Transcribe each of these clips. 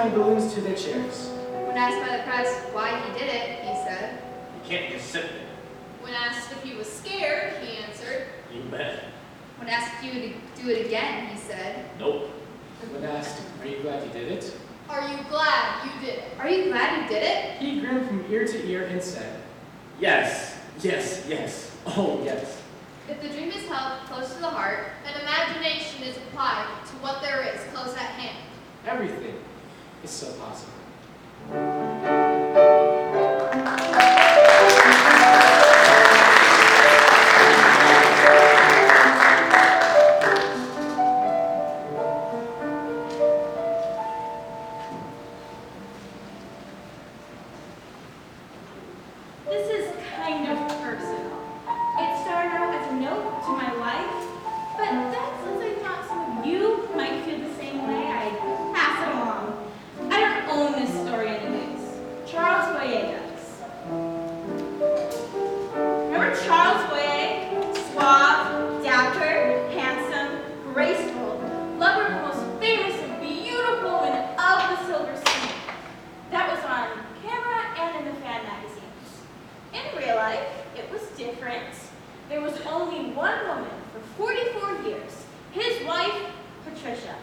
tying balloons to their chairs. When asked by the press why he did it, he said, You can't just sit there. when asked if he was scared, he answered, You bet. when asked you to do it again, he said, Nope. When asked, are you glad you did it? Are you glad you did it? Are you glad you did it? He grinned from ear to ear and said, Yes, yes, yes. Oh, yes. If the dream is held close to the heart, and imagination is applied to what there is close at hand, everything is so possible. This is kind of personal. It started out as a note to my wife, but then since I thought some of you might feel the same way, I'd pass it along. I don't own this story anyways. Charles Boyer does. Remember Charles Boyer? Suave, dapper, handsome, graceful, lover of the most famous and beautiful woman of the Silver Sea. That was on camera and in the fan magazines. In real life, it was different. There was only one woman for 44 years, his wife, Patricia.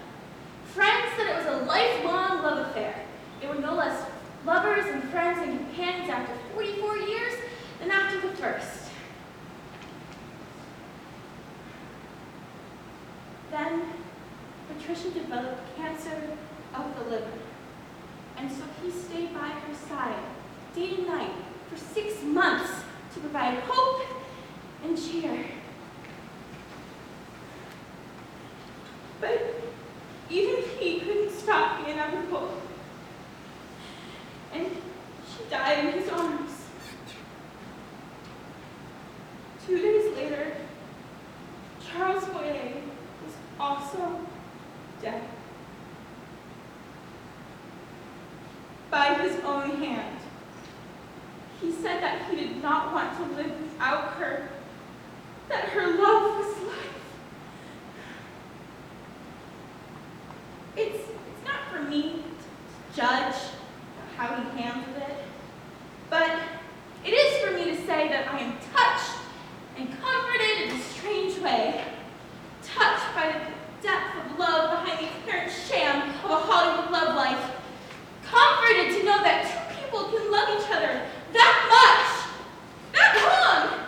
Friends said it was a lifelong love affair. They were no less lovers and friends and companions after 44 years than after the first. Then, Patricia developed cancer of the liver. And so he stayed by her side, day and night, for 6 months to provide hope and cheer. But even he couldn't stop the inevitable. And she died in his arms. 2 days later, Charles Boyer was also dead. By his own hand. He said that he did not want to live without her, that her love was life. It's not for me to judge how he handled it, but it is for me to say that I am touched and comforted in a strange way, touched by the depth of love behind the apparent sham of a Hollywood love life, comforted to know that two people can love each other that much, that long.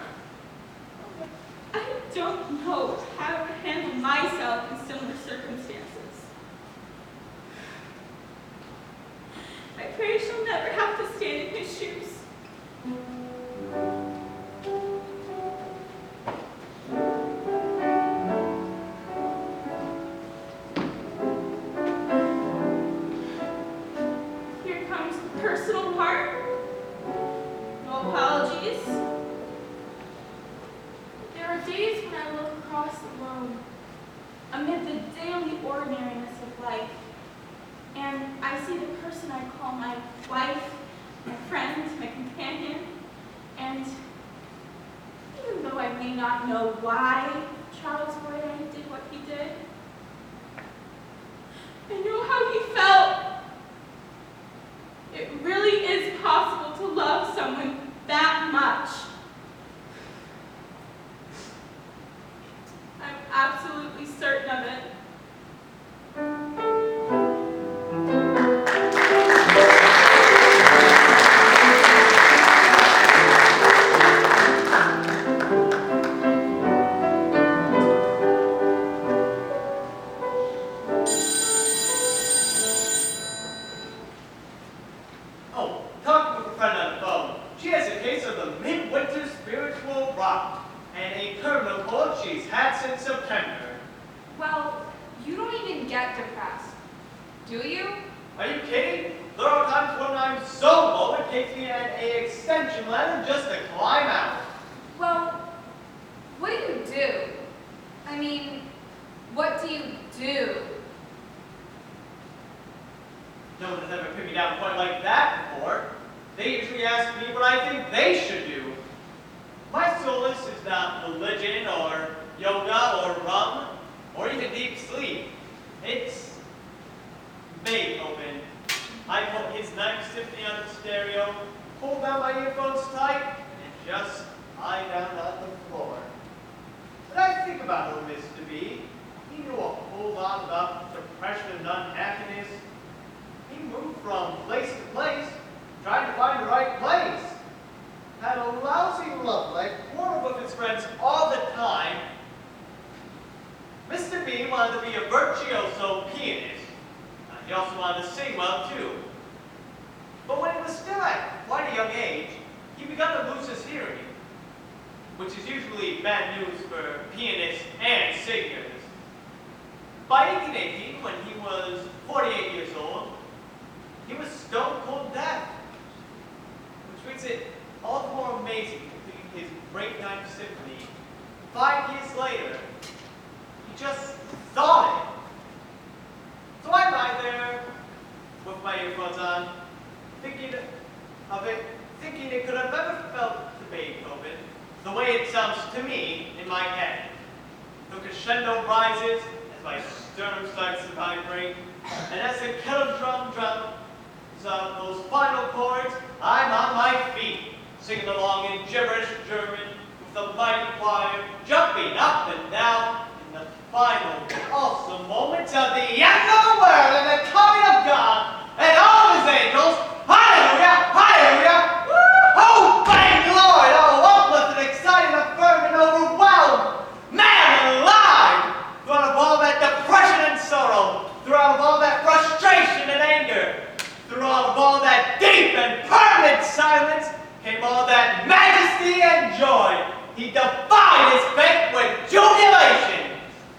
I don't know how to handle myself in similar circumstances. I pray I shall never have to stand in his shoes. Here comes the personal part. No apologies. There are days when I look across the room, amid the daily ordinariness of life, and I see the person I call my wife, my friend, my companion, and even though I may not know why Charles Boyer did what he did, I know how he felt. It really is possible to love someone that much. I'm absolutely certain of it. Oh, talking with a friend on the phone. She has a case of the midwinter spiritual rot and a terminal cold she's had since September. well, you don't even get depressed, do you? Are you kidding? There are times when I'm so low it takes me an extension ladder just to climb out. Well, what do you do? I mean, what do you do? No one has ever pinned me down quite like that before. They usually ask me what I think they should do. My solace is not religion or yoga or rum or even deep sleep. It's Beethoven. I put his Ninth Symphony on the stereo, pulled down my earphones tight, and just lie down on the floor. But I think about old Mr. B. He knew a whole lot about depression and unhappiness. He moved from place to place, trying to find the right place. Had a lousy love life, quarreled with his friends all the time. Mr. B wanted to be a virtuoso pianist. He also wanted to sing well, too. But when he was still at quite a young age, he began to lose his hearing, which is usually bad news for pianists and singers. By 1818, when he was 48 years old, he was stone cold deaf, which makes it all the more amazing to his great Ninth Symphony. 5 years later, he just thought it. So I lie there with my earphones on, thinking of it, thinking it could have ever felt to Beethoven the way it sounds to me in my head. The crescendo rises as my sternum starts to vibrate, and as the kettle drum drums out those final chords, I'm on my feet, singing along in gibberish German with the mighty choir, jumping up and down in the final awesome moments of the end of the world and the coming of God and all his angels. Hallelujah! Hallelujah! Oh, thank the Lord! Oh, uplifted, excited, affirmed, and overwhelmed! Man alive! Throughout of all that depression and sorrow, throughout of all that frustration and anger, throughout of all that deep and permanent silence, came all that majesty and joy. He defied his fate with jubilation.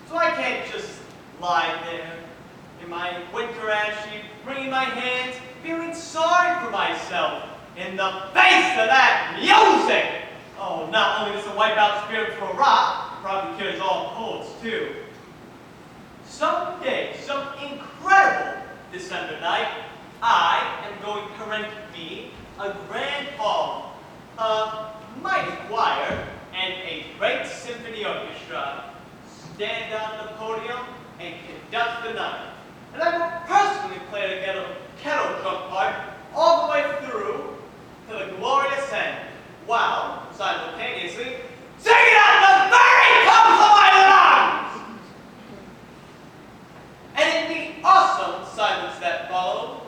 So I can't just lie there in my winter ashy, wringing my hands, feeling sorry for myself in the face of that music. Oh, not only does it wipe out spirit for rock, it probably kills all colds too. Someday, some incredible December night, I am going to rent me a grand hall, a mighty choir, and a great symphony orchestra, stand on the podium and conduct the night. And I will personally play the kettle drum part all the way through to the glorious end, while simultaneously singing out the very tops of my lungs! And in the awesome silence that followed,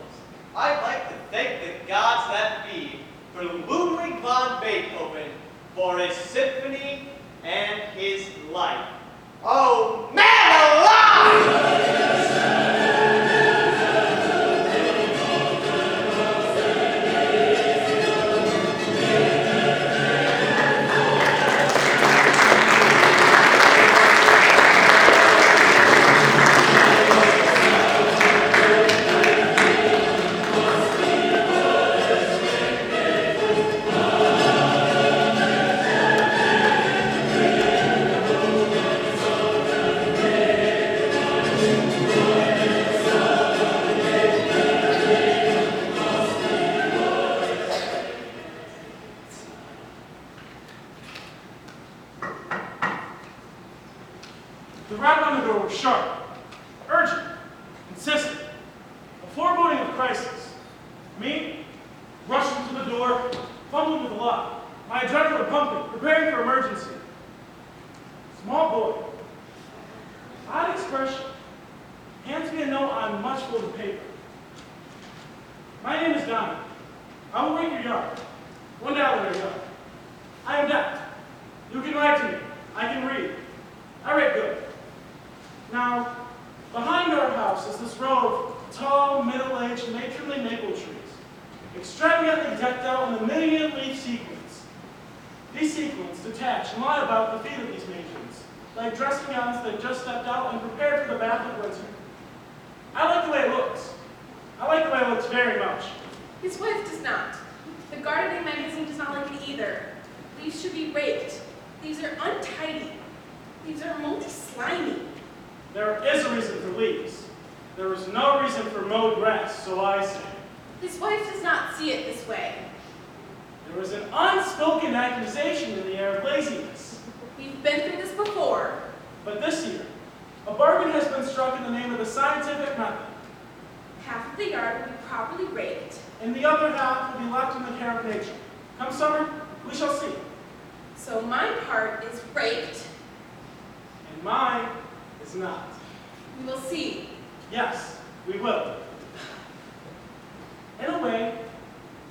I'd like to thank the gods that be for Ludwig van Beethoven for his symphony and his life. Oh, man alive! The rap on the door was sharp, urgent, insistent, a foreboding of crisis. Me, rushing to the door, fumbling with the lock, my adrenaline pumping, preparing for emergency. Small boy, odd expression, hands me a note on much folded paper. My name is Donnie. I will rake your yard. $1 a yard. I am deaf. You can write to me. I can read. I read good. Now, behind our house is this row of tall, middle-aged, matronly maple trees, extravagantly decked out in the minion leaf sequins. These sequins detach and lie about the feet of these matrons, like dressing gowns that just stepped out and prepared for the bath of winter. I like the way it looks. I like the way it looks very much. His wife does not. The gardening magazine does not like it either. Leaves should be raked. Leaves are untidy. Leaves are moldy, slimy. There is a reason for leaves. There is no reason for mowed grass, so I say. His wife does not see it this way. There is an unspoken accusation in the air of laziness. We've been through this before. But this year, a bargain has been struck in the name of the scientific method. Half of the yard will be properly raked. and the other half will be left in the care of nature. Come summer, we shall see. So my part is raked. And mine is not. We will see. Yes, we will. In a way,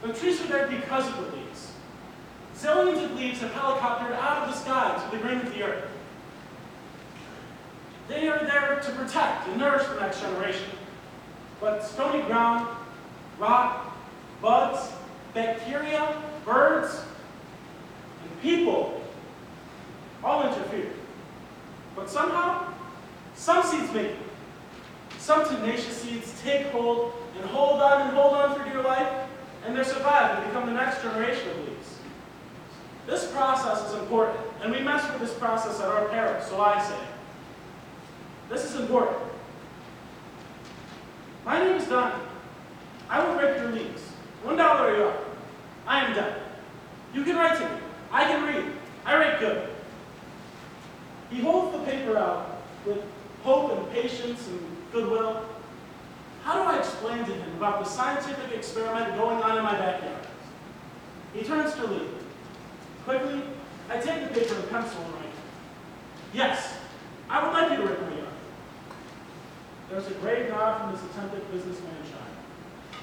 the trees are there because of the leaves. Zillions of leaves have helicoptered out of the sky to the green of the earth. They are there to protect and nourish the next generation. But stony ground, rock, buds, bacteria, birds, and people all interfere. But somehow, some seeds make it. Some tenacious seeds take hold and hold on for dear life, and they survive and become the next generation of leaves. This process is important, and we mess with this process at our peril, so I say. This is important. My name is Donnie. I will rake your leaves. $1 a yard. I am done. You can write to me. I can read. I rake good. He holds the paper out with hope and patience and goodwill. How do I explain to him about the scientific experiment going on in my backyard? He turns to leave. Quickly, I take the paper and pencil and write, "Yes, I would like you to rake my yard." There's a grave nod from this attentive businessman child.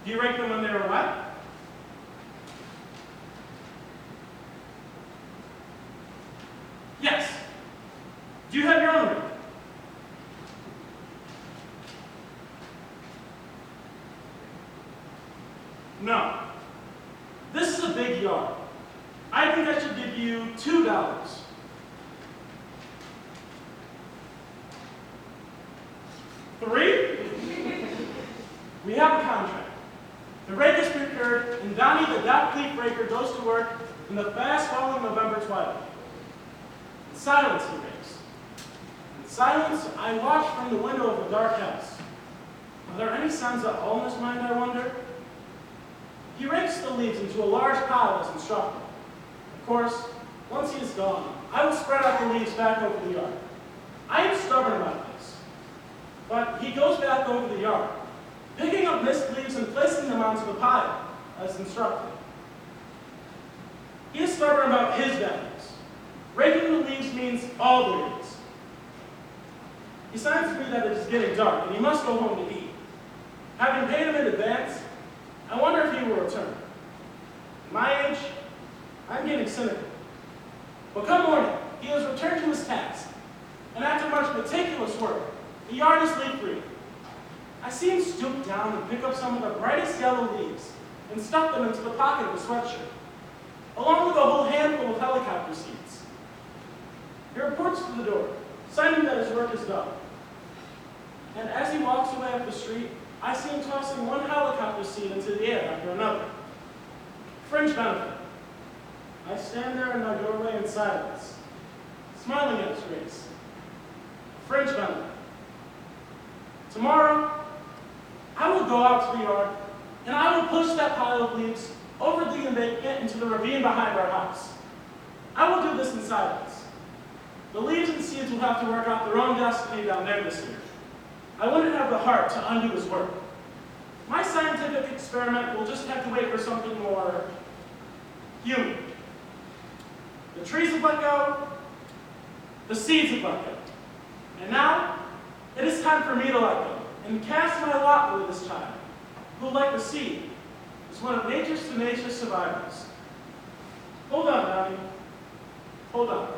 Do you rake them when they are wet? Yes. Do you have your own rake? No. This is a big yard. I think I should give you $2. $3? We have a contract. The rake is procured, and Donnie the dap leaf raker goes to work in the fast-falling November twilight. In silence he rakes. In silence, I watch from the window of the dark house. Are there any sounds at all in his mind, I wonder? He rakes the leaves into a large pile as instructed. Of course, once he is gone, I will spread out the leaves back over the yard. I am stubborn about this. But he goes back over the yard, picking up missed leaves and placing them onto the pile, as instructed. He is stubborn about his values. Raking the leaves means all the leaves. He signs to me that it is getting dark and he must go home to eat. Having paid him in advance, I wonder if he will return. At my age, I'm getting cynical. But come morning, he has returned to his task, and after much meticulous work, the yard is leaf-free. I see him stoop down and pick up some of the brightest yellow leaves and stuff them into the pocket of his sweatshirt, along with a whole handful of helicopter seeds. He reports to the door, signing that his work is done. And as he walks away up the street, I see him tossing one helicopter seed into the air after another. Fringe benefit. I stand there in my doorway in silence, smiling at his grace. Fringe benefit. Tomorrow, I will go out to the yard, and I will push that pile of leaves over the embankment into the ravine behind our house. I will do this in silence. The leaves and seeds will have to work out their own destiny down there this year. I wouldn't have the heart to undo his work. My scientific experiment will just have to wait for something more human. The trees have let go, the seeds have let go. And now, it is time for me to let go and cast my lot with this child, who, like the seed, is one of nature's tenacious survivors. Hold on, Donnie. Hold on.